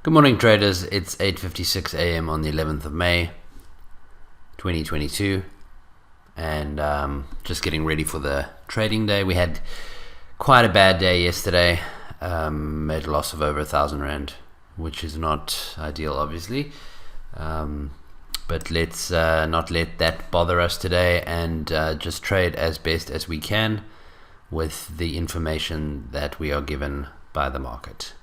Good morning, traders. It's 8:56 a.m. on the 11th of May 2022, and just getting ready for the trading day. We had quite a bad day yesterday. Made a loss of over R1,000, which is not ideal, obviously, but let's not let that bother us today, and just trade as best as we can with the information that we are given by the market.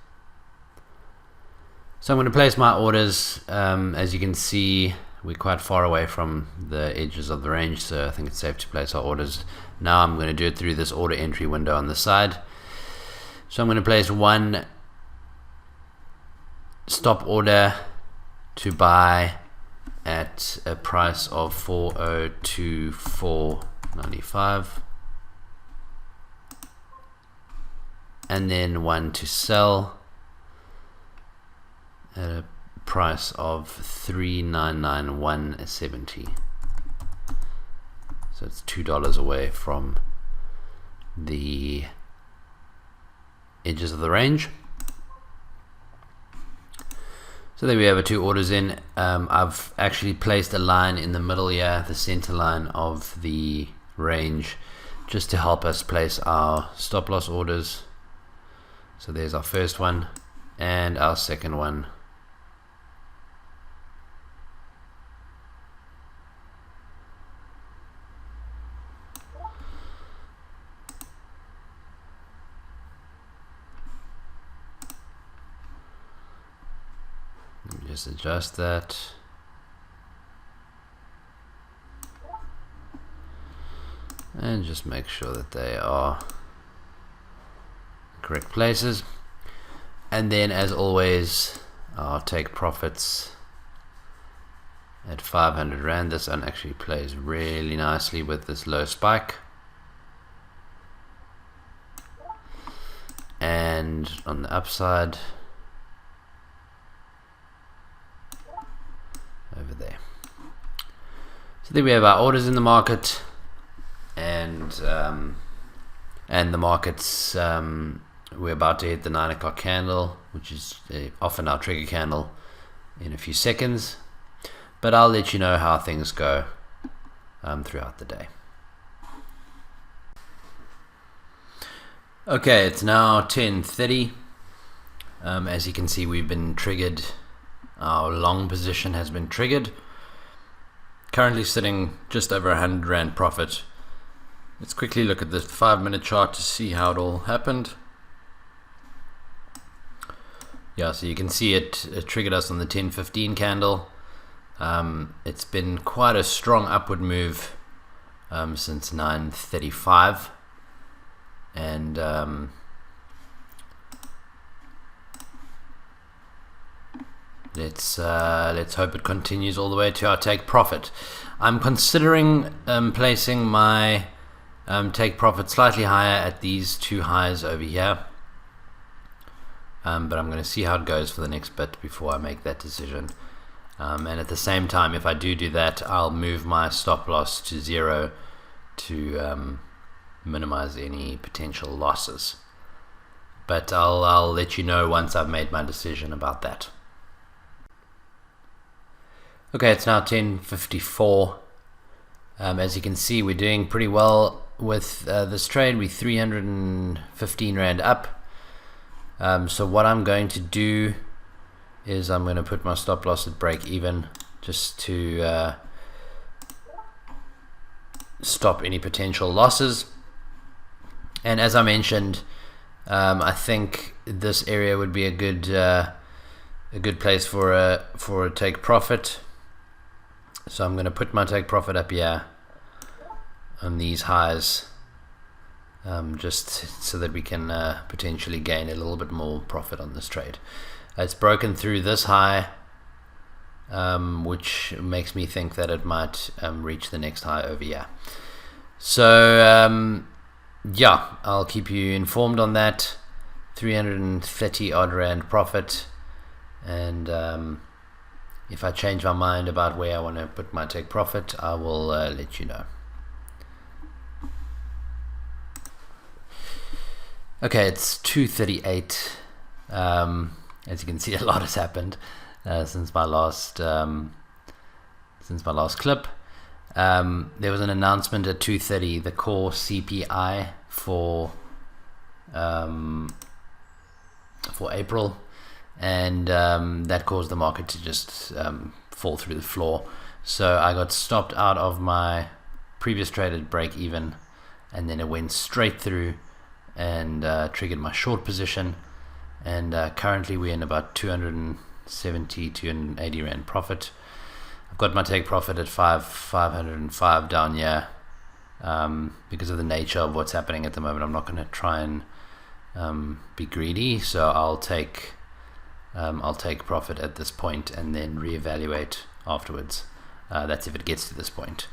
So I'm going to place my orders. As you can see, we're quite far away from the edges of the range, so I think it's safe to place our orders. Now I'm going to do it through this order entry window on the side. So I'm going to place one stop order to buy at a price of 402.495, and then one to sell at a price of 3,991.70. So it's $2 away from the edges of the range. So there we have our two orders in. I've actually placed a line in the middle here, the center line of the range, just to help us place our stop loss orders. So there's our first one and our second one. Just adjust that. And just make sure that they are correct places. And then, as always, I'll take profits at 500 Rand. This one actually plays really nicely with this low spike. And on the upside, over there. So there we have our orders in the market, and the markets, we're about to hit the 9 o'clock candle, which is often our trigger candle, in a few seconds, but I'll let you know how things go throughout the day. Okay, it's now 10:30. As you can see, we've been triggered. Our long position has been triggered. Currently sitting just over 100 Rand profit. Let's quickly look at the 5-minute chart to see how it all happened. Yeah, so you can see it triggered us on the 10:15 candle. It's been quite a strong upward move since 9:35, and let's hope it continues all the way to our take profit. I'm considering placing my take profit slightly higher at these two highs over here, but I'm going to see how it goes for the next bit before I make that decision. And at the same time, if I do that, I'll move my stop loss to 0 to minimize any potential losses. But I'll let you know once I've made my decision about that. Okay, it's now 10:54. As you can see, we're doing pretty well with this trade. We're 315 Rand up. So what I'm going to do is I'm going to put my stop loss at break even, just to stop any potential losses. And as I mentioned, I think this area would be a good place for a take profit. So I'm going to put my take profit up here on these highs, just so that we can potentially gain a little bit more profit on this trade. It's broken through this high, which makes me think that it might reach the next high over here. So yeah, I'll keep you informed on that. 330 odd Rand profit, and if I change my mind about where I want to put my take profit, I will let you know. Okay, it's 2:38. As you can see, a lot has happened since my last clip. There was an announcement at 2:30, the core CPI for April, and that caused the market to just fall through the floor. So I got stopped out of my previous trade at break even, and then it went straight through and triggered my short position. And currently we're in about 270, 280 Rand profit. I've got my take profit at 505 down here because of the nature of what's happening at the moment. I'm not going to try and be greedy, so I'll take profit at this point and then reevaluate afterwards. That's if it gets to this point.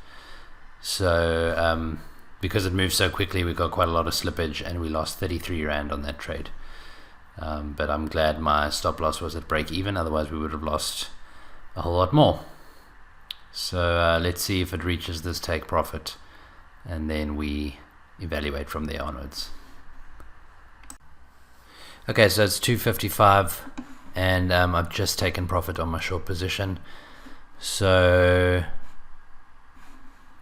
So because it moved so quickly, we got quite a lot of slippage, and we lost 33 Rand on that trade. But I'm glad my stop loss was at break even, otherwise we would have lost a whole lot more. So let's see if it reaches this take profit, and then we evaluate from there onwards. Okay, so it's 255, and I've just taken profit on my short position. So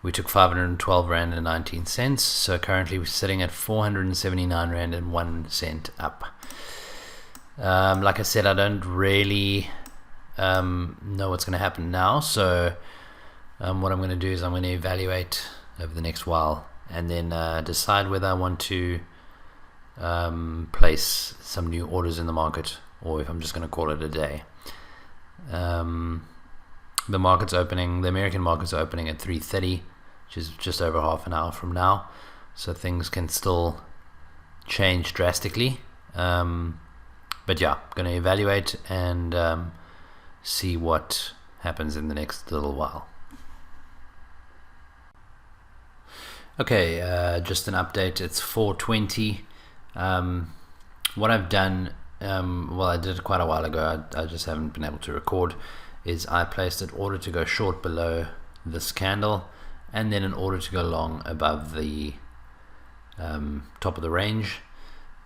we took 512 Rand and 19 cents. So currently we're sitting at 479 Rand and 1 cent up. Like I said, I don't really know what's going to happen now. So what I'm going to do is I'm going to evaluate over the next while, and then decide whether I want to place some new orders in the market, or if I'm just going to call it a day. The market's opening, the American market's opening at 3:30, which is just over half an hour from now, so things can still change drastically. But yeah, going to evaluate and see what happens in the next little while. Okay, just an update. It's 4:20. What I've done, well, I did it quite a while ago, I just haven't been able to record, is I placed an order to go short below this candle, and then an order to go long above the top of the range.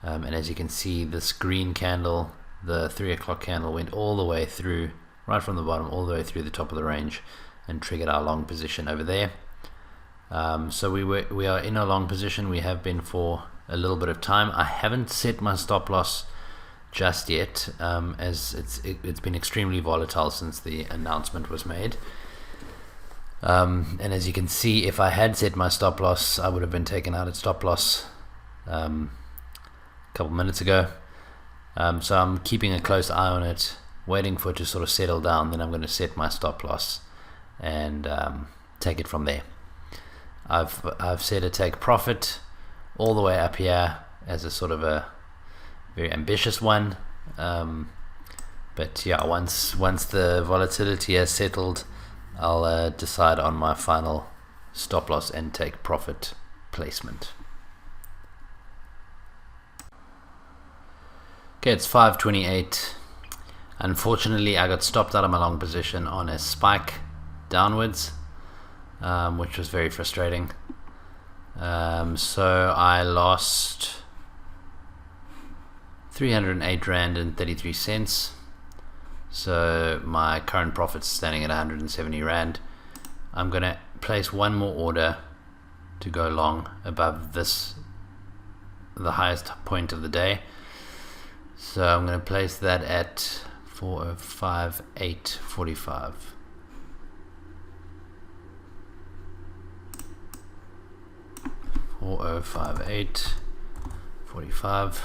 And as you can see, this green candle, the 3 o'clock candle, went all the way through, right from the bottom, all the way through the top of the range, and triggered our long position over there. So we are in a long position. We have been for a little bit of time. I haven't set my stop loss just yet, as it's been extremely volatile since the announcement was made. And as you can see, if I had set my stop loss, I would have been taken out at stop loss a couple minutes ago. So I'm keeping a close eye on it, waiting for it to sort of settle down. Then I'm going to set my stop loss and take it from there. I've set a take profit all the way up here as a sort of a very ambitious one, but yeah, once the volatility has settled, I'll decide on my final stop loss and take profit placement. Okay, it's 5:28. Unfortunately, I got stopped out of my long position on a spike downwards, which was very frustrating. So I lost 308 Rand and 33 cents. So my current profit's standing at 170 Rand. I'm going to place one more order to go long above this, the highest point of the day. So I'm going to place that at 405.845. $405.845. So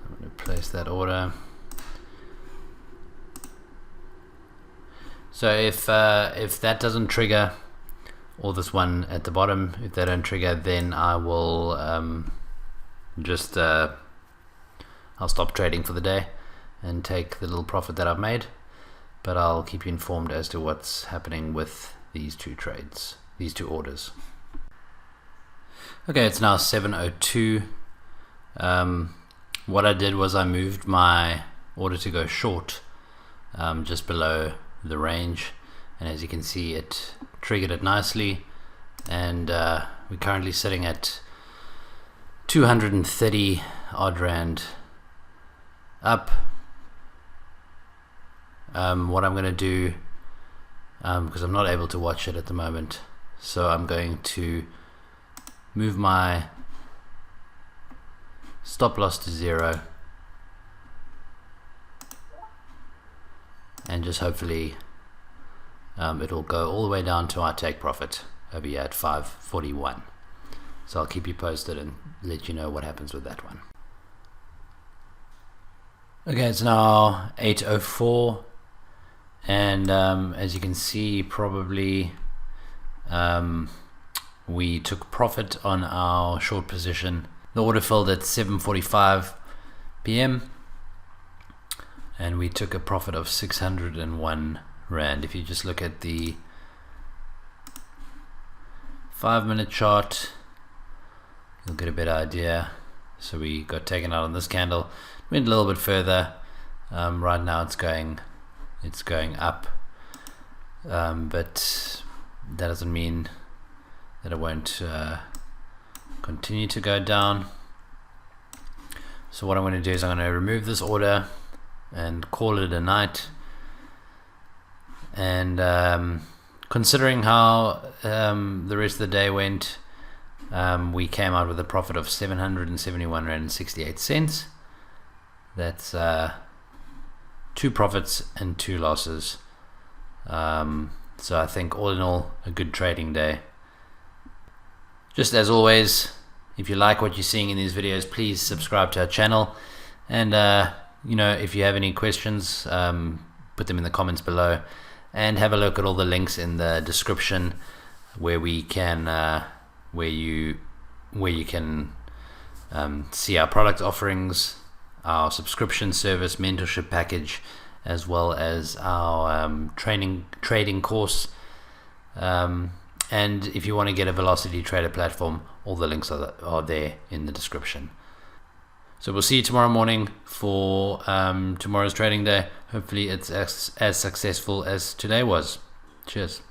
I'm going to place that order. So if that doesn't trigger, or this one at the bottom, if they don't trigger, then I will I'll stop trading for the day and take the little profit that I've made. But I'll keep you informed as to what's happening with these two trades, these two orders. Okay, it's now 7:02. What I did was I moved my order to go short just below the range, and as you can see, it triggered it nicely, and we're currently sitting at 230 odd Rand up. What I'm going to do, because I'm not able to watch it at the moment, so I'm going to move my stop loss to 0 and just hopefully it'll go all the way down to our take profit over here at 541. So I'll keep you posted and let you know what happens with that one. Okay, it's now 8:04, and as you can see, probably we took profit on our short position. The order filled at 7:45 p.m. and we took a profit of 601 Rand. If you just look at the 5-minute chart, you'll get a better idea. So we got taken out on this candle, went a little bit further. Right now it's going up, but that doesn't mean that it won't continue to go down. So what I'm going to do is I'm going to remove this order and call it a night. And considering how the rest of the day went, we came out with a profit of 771.68 Rand. That's 2 profits and 2 losses. So I think all in all, a good trading day. Just as always, if you like what you're seeing in these videos, please subscribe to our channel. And if you have any questions, put them in the comments below. And have a look at all the links in the description where we can where you can see our product offerings, our subscription service, mentorship package, as well as our trading course. And if you want to get a Velocity Trader platform, all the links are there in the description. So we'll see you tomorrow morning for tomorrow's trading day. Hopefully it's as successful as today was. Cheers.